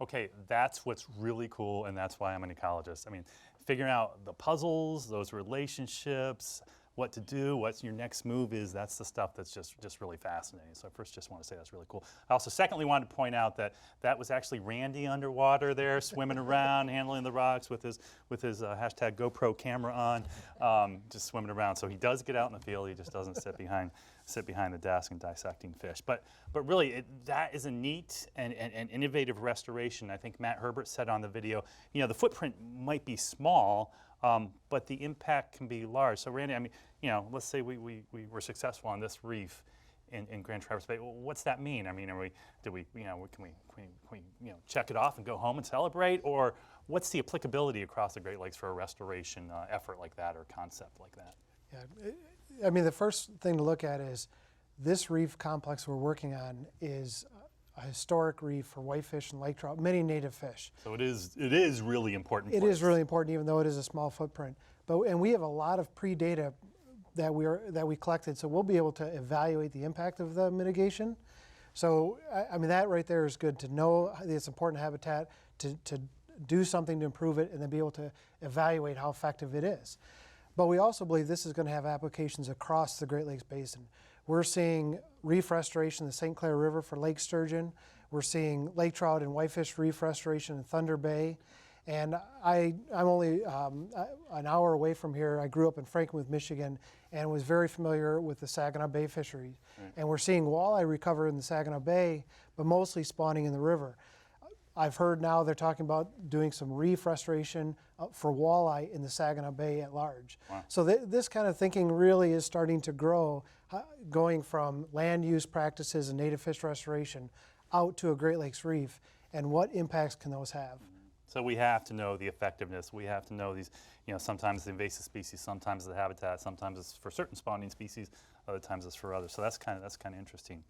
Okay, that's what's really cool, and that's why I'm an ecologist. I mean, figuring out the puzzles, those relationships, what to do, what's your next move is, that's the stuff that's just really fascinating. So I first just want to say that's really cool. I also secondly wanted to point out that that was actually Randy underwater there, swimming around, handling the rocks with his hashtag GoPro camera on, just swimming around. So he does get out in the field, he just doesn't sit behind the desk and dissecting fish. But really, that is a neat and innovative restoration. I think Matt Herbert said on the video, you know, the footprint might be small, but the impact can be large. So Randy, I mean, you know, let's say we were successful on this reef in Grand Traverse Bay. Well, what's that mean? I mean, can we check it off and go home and celebrate, or what's the applicability across the Great Lakes for a restoration effort like that or concept like that? Yeah, I mean, the first thing to look at is this reef complex we're working on is a historic reef for whitefish and lake trout, many native fish. So it is really important. It is really important, even though it is a small footprint. And we have a lot of pre-data that we collected, so we'll be able to evaluate the impact of the mitigation. So I mean, that right there is good to know it's important habitat, to do something to improve it, and then be able to evaluate how effective it is. But we also believe this is going to have applications across the Great Lakes Basin. We're seeing reef restoration in the St. Clair River for lake sturgeon. We're seeing lake trout and whitefish reef restoration in Thunder Bay. And I'm only an hour away from here. I grew up in Frankenmuth, Michigan, and was very familiar with the Saginaw Bay fishery. Right. And we're seeing walleye recover in the Saginaw Bay, but mostly spawning in the river. I've heard now they're talking about doing some reef restoration for walleye in the Saginaw Bay at large. Wow. So this kind of thinking really is starting to grow, going from land use practices and native fish restoration out to a Great Lakes reef, and what impacts can those have? So we have to know the effectiveness. We have to know these, you know, sometimes the invasive species, sometimes the habitat, sometimes it's for certain spawning species, other times it's for others. So that's kind of interesting.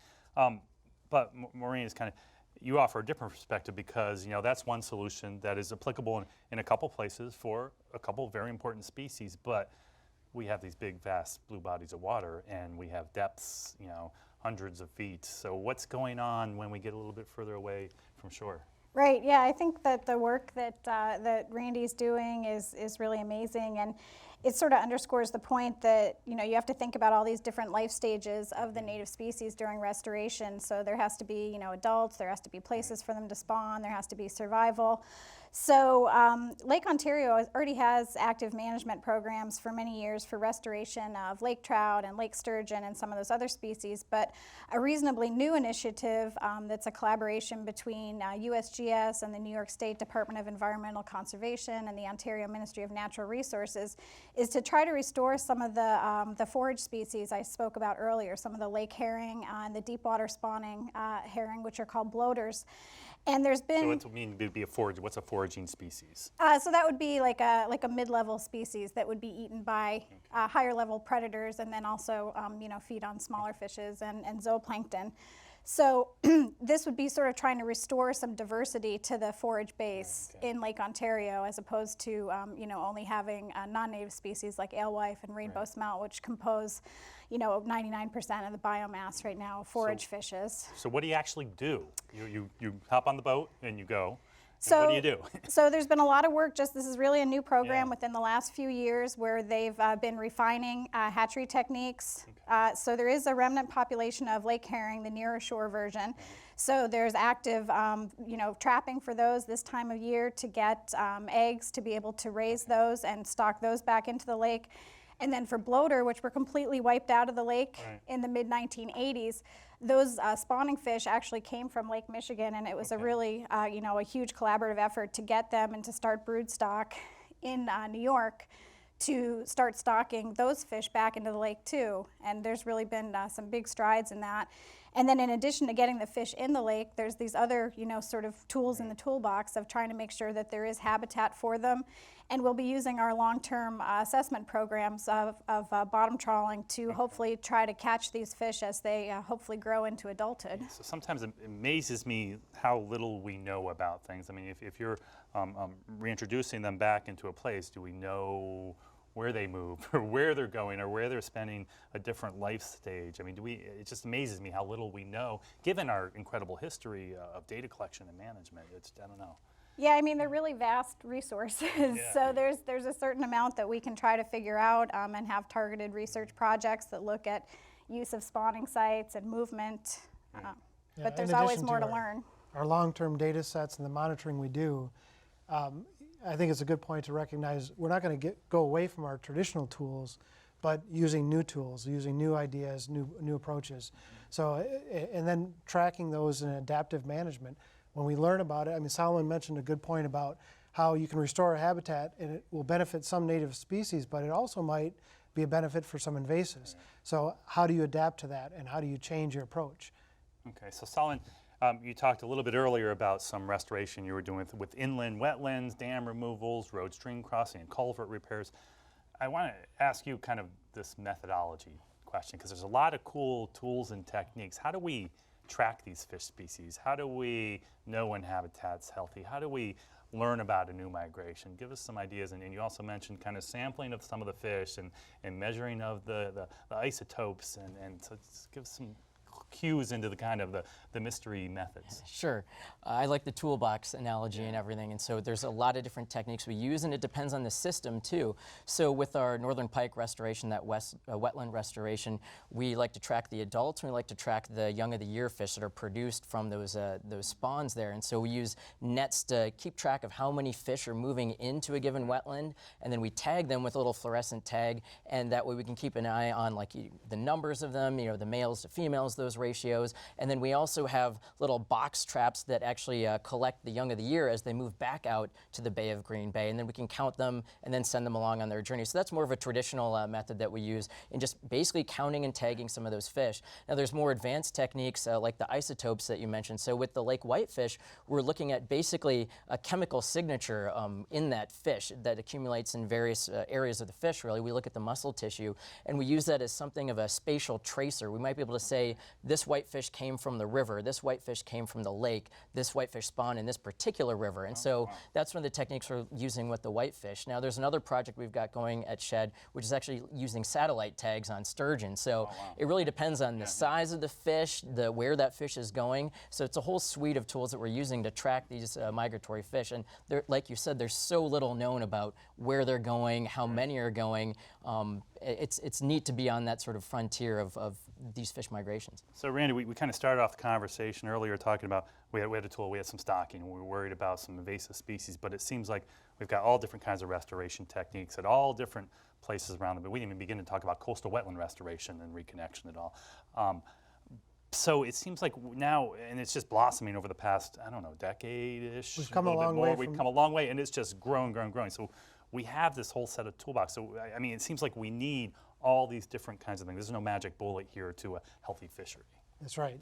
But Maureen is kind of, you offer a different perspective because, you know, that's one solution that is applicable in a couple places for a couple very important species, but we have these big, vast blue bodies of water, and we have depths, you know, hundreds of feet. So what's going on when we get a little bit further away from shore? Right, yeah, I think that the work that Randy's doing is really amazing, and it sort of underscores the point that, you know, you have to think about all these different life stages of the native species during restoration. So there has to be, you know, adults, there has to be places for them to spawn, there has to be survival. So Lake Ontario already has active management programs for many years for restoration of lake trout and lake sturgeon and some of those other species, but a reasonably new initiative that's a collaboration between USGS and the New York State Department of Environmental Conservation and the Ontario Ministry of Natural Resources is to try to restore some of the forage species I spoke about earlier, some of the lake herring and the deep water spawning herring, which are called bloaters. And there's been. So what would mean to be a forage? What's a foraging species? So that would be like a mid-level species that would be eaten by higher-level predators, and then also you know, feed on smaller fishes and zooplankton. So this would be sort of trying to restore some diversity to the forage base in Lake Ontario, as opposed to you know, only having non-native species like alewife and rainbow smelt, which compose, you know, 99% of the biomass right now of forage fishes. So what do you actually do? You hop on the boat and you go. So what do you do? So there's been a lot of work. This is really a new program within the last few years where they've been refining hatchery techniques. Okay. So there is a remnant population of lake herring, the nearer shore version. So there's active, you know, trapping for those this time of year to get eggs to be able to raise those and stock those back into the lake. And then for bloater, which were completely wiped out of the lake in the mid-1980s, those spawning fish actually came from Lake Michigan, and it was a really, you know, a huge collaborative effort to get them and to start brood stock in New York to start stocking those fish back into the lake too. And there's really been some big strides in that. And then in addition to getting the fish in the lake, there's these other, you know, sort of tools in the toolbox of trying to make sure that there is habitat for them. And we'll be using our long-term assessment programs of bottom trawling to hopefully try to catch these fish as they hopefully grow into adulthood. So sometimes it amazes me how little we know about things. I mean, if you're reintroducing them back into a place, do we know where they move or where they're going or where they're spending a different life stage. I mean, it just amazes me how little we know, given our incredible history of data collection and management. I don't know. Yeah, I mean, they're really vast resources. Yeah. So there's a certain amount that we can try to figure out and have targeted research projects that look at use of spawning sites and movement. Yeah, But there's in always addition more to our- learn. Our long-term data sets and the monitoring we do, I think it's a good point to recognize we're not going to go away from our traditional tools, but using new tools, using new ideas, new approaches. So, and then tracking those in adaptive management. When we learn about it, I mean, Solomon mentioned a good point about how you can restore a habitat and it will benefit some native species, but it also might be a benefit for some invasives. So how do you adapt to that and how do you change your approach? Okay, so Solomon, you talked a little bit earlier about some restoration you were doing with inland wetlands, dam removals, road stream crossing, and culvert repairs. I want to ask you kind of this methodology question, because there's a lot of cool tools and techniques. How do we track these fish species? How do we know when habitat's healthy? How do we learn about a new migration? Give us some ideas. And you also mentioned kind of sampling of some of the fish and measuring of the isotopes, and so give us some cues into the kind of the mystery methods. Sure. I like the toolbox analogy and everything, and so there's a lot of different techniques we use, and it depends on the system too. So with our northern pike restoration, that wetland restoration, we like to track the adults, and we like to track the young of the year fish that are produced from those spawns there. And so we use nets to keep track of how many fish are moving into a given wetland, and then we tag them with a little fluorescent tag, and that way we can keep an eye on the numbers of them, the males to females, those ratios. And then we also have little box traps that actually collect the young of the year as they move back out to the Bay of Green Bay, and then we can count them and then send them along on their journey. So that's more of a traditional method that we use in just basically counting and tagging some of those fish. Now there's more advanced techniques like the isotopes that you mentioned. So with the lake whitefish, we're looking at basically a chemical signature in that fish that accumulates in various areas of the fish, really. We look at the muscle tissue, and we use that as something of a spatial tracer. We might be able to say, this whitefish came from the river, this whitefish came from the lake, this whitefish spawned in this particular river. And so that's one of the techniques we're using with the whitefish. Now there's another project we've got going at Shedd, which is actually using satellite tags on sturgeon. So it really depends on the size of the fish, where that fish is going. So it's a whole suite of tools that we're using to track these migratory fish. And like you said, there's so little known about where they're going, how many are going. It's neat to be on that sort of frontier of these fish migrations. So Randy, we kind of started off the conversation earlier talking about we had a tool, we had some stocking, and we were worried about some invasive species, but it seems like we've got all different kinds of restoration techniques at all different places around them. But we didn't even begin to talk about coastal wetland restoration and reconnection at all. So it seems like now, and it's just blossoming over the past, I don't know, decade-ish. We've come a long way. We've come a long way, and it's just growing. So we have this whole set of toolbox. So I mean, it seems like we need all these different kinds of things. There's no magic bullet here to a healthy fishery. That's right.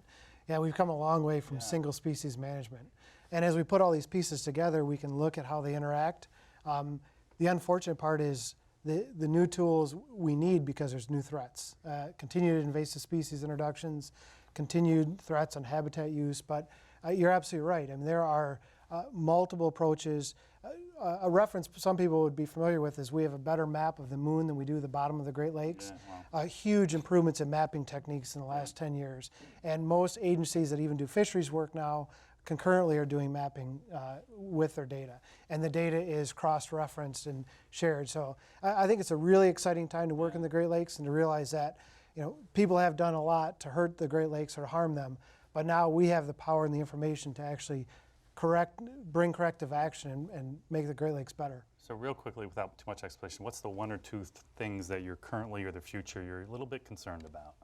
Yeah, we've come a long way from single species management. And as we put all these pieces together, we can look at how they interact. The unfortunate part is the new tools we need because there's new threats. Continued invasive species introductions, continued threats on habitat use, but you're absolutely right. I mean, there are multiple approaches. A reference some people would be familiar with is we have a better map of the moon than we do the bottom of the Great Lakes. Huge improvements in mapping techniques in the last 10 years. And most agencies that even do fisheries work now concurrently are doing mapping with their data. And the data is cross-referenced and shared. So I think it's a really exciting time to work in the Great Lakes and to realize that people have done a lot to hurt the Great Lakes or harm them, but now we have the power and the information to actually bring corrective action and make the Great Lakes better. So real quickly, without too much explanation, what's the one or two things that you're currently or the future you're a little bit concerned about?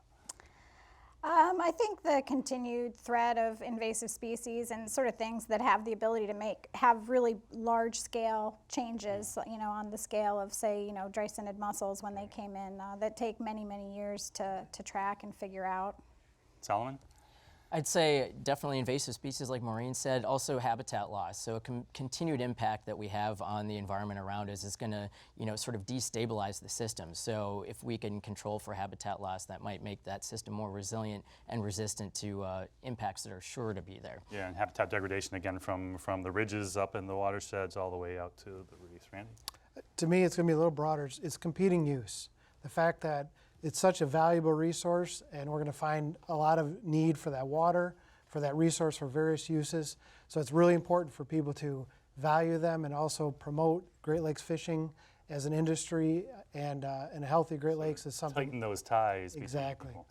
I think the continued threat of invasive species and sort of things that have the ability to have really large-scale changes, on the scale of, say, dry-scented mussels when they came in, that take many, many years to track and figure out. Solomon? I'd say definitely invasive species, like Maureen said, also habitat loss. So a continued impact that we have on the environment around us is going to, sort of destabilize the system. So if we can control for habitat loss, that might make that system more resilient and resistant to impacts that are sure to be there. Yeah, and habitat degradation, again, from the ridges up in the watersheds all the way out to the reefs. Randy? to me, it's going to be a little broader. It's competing use. The fact that it's such a valuable resource, and we're going to find a lot of need for that water, for that resource for various uses. So it's really important for people to value them and also promote Great Lakes fishing as an industry, and a healthy Great Lakes is something. Tighten those ties. between Exactly. people.